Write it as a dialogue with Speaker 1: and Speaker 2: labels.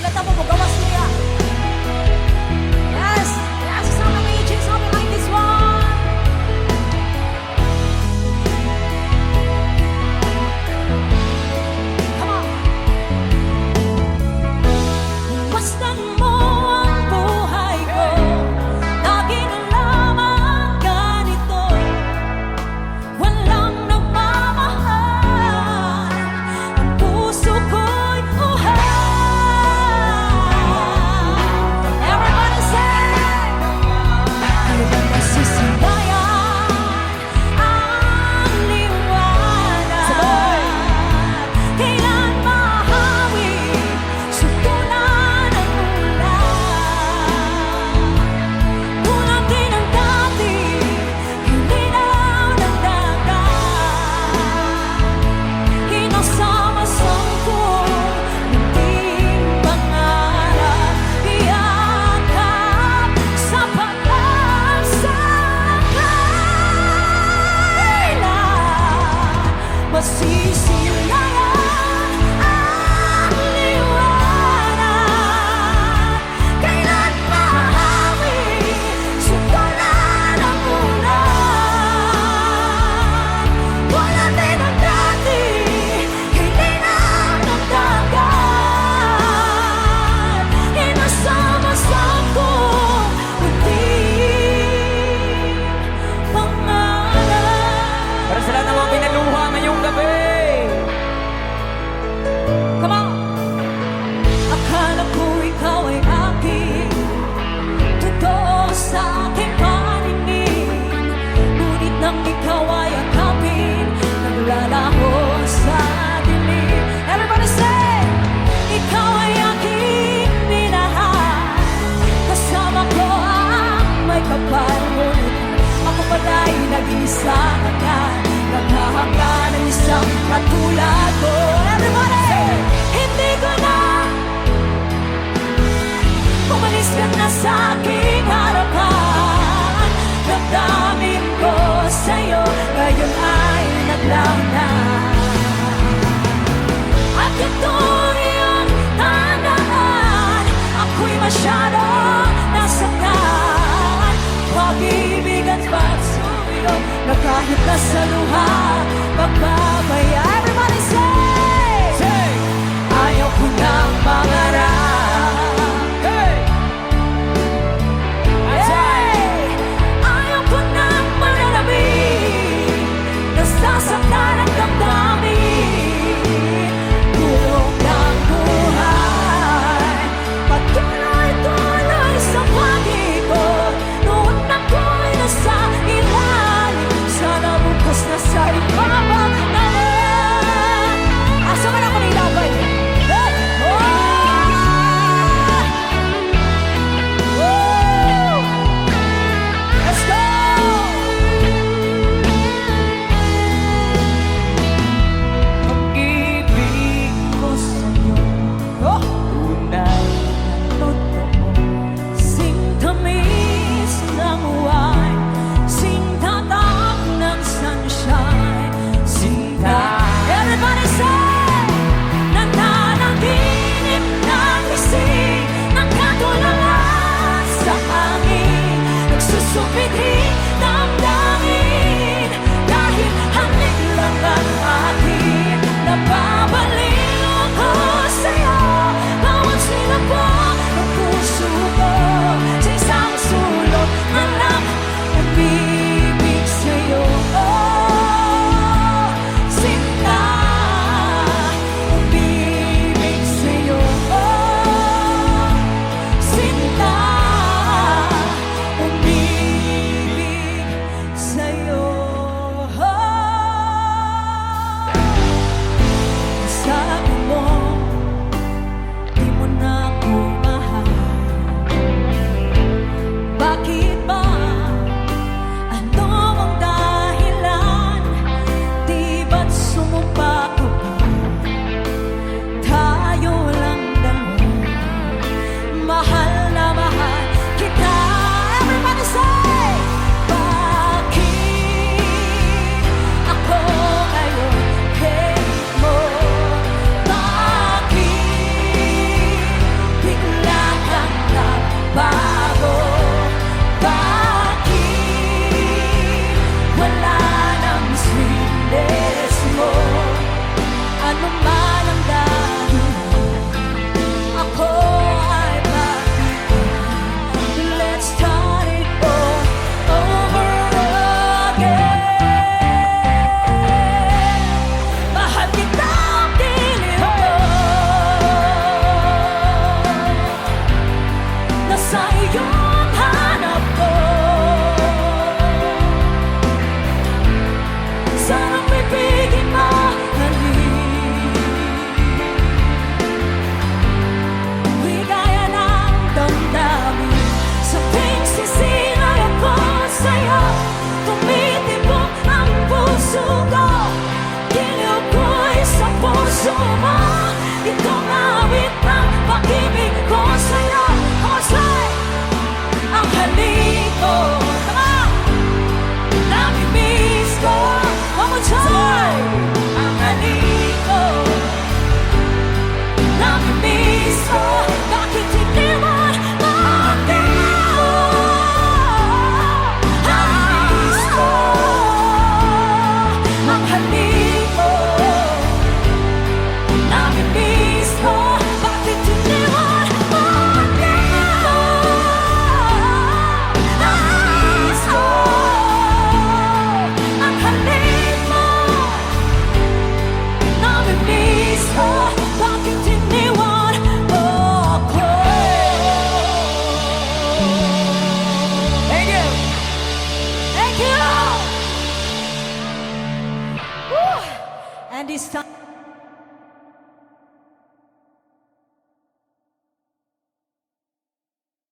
Speaker 1: Mulat ako mo, gawas niya. Yes! Yes! Isang amazing song behind this one. Come on! Basta mo ang buhay ko, lagi na lamang ganito. Walang nagmamahal, ang puso ko'y buhay. Everybody say, ano ba nasisilayan ang liwanag? Kailan mahawi, sutulan ang ulan? Tulad din ng dati, hininaw ng dagat. Hinasama-sangkong munting pangarap, iyakap sa pag-asa. Kailan masisilayan ang liwanag? Kailan mahawi, sutulan ang ulan? Tulad din ng dati, hininaw ng dagat. Hinasama-sangkong munting pangarap.
Speaker 2: Para sa lahat ng mga pinaluha ngayong gabi.
Speaker 1: Come on! Akala ko ikaw ay aking, totoo sa aking paninig. Ngunit nang ikaw ay akapin, naglalaho sa dilim. Everybody say, ikaw ay aking minahal. Kasama ko ang may kapal, ngunit ako pala'y nag-isa agad. Naghahanga ng isang katulad ko. Everybody! Hindi ko na umalis ka na sa aking harapan. Damdamin ko sa'yo, ngayon ay naglaw na. At ito iyong tandaan, ako'y masyadong nasaktan. Pag-ibig at pagsuyo, na kahit nasa luha, pagbabaya. Everybody say! Ayaw ko nang mangarap.
Speaker 2: Hey!
Speaker 1: Hey! Ayaw ko nang mananabik, nasasaktan ang damdamin. Tulong ng buhay, patuloy-tuloy sa pag-ikot. Noon ako'y nasa ilalim, sana bukas na sa ibabang na puso mo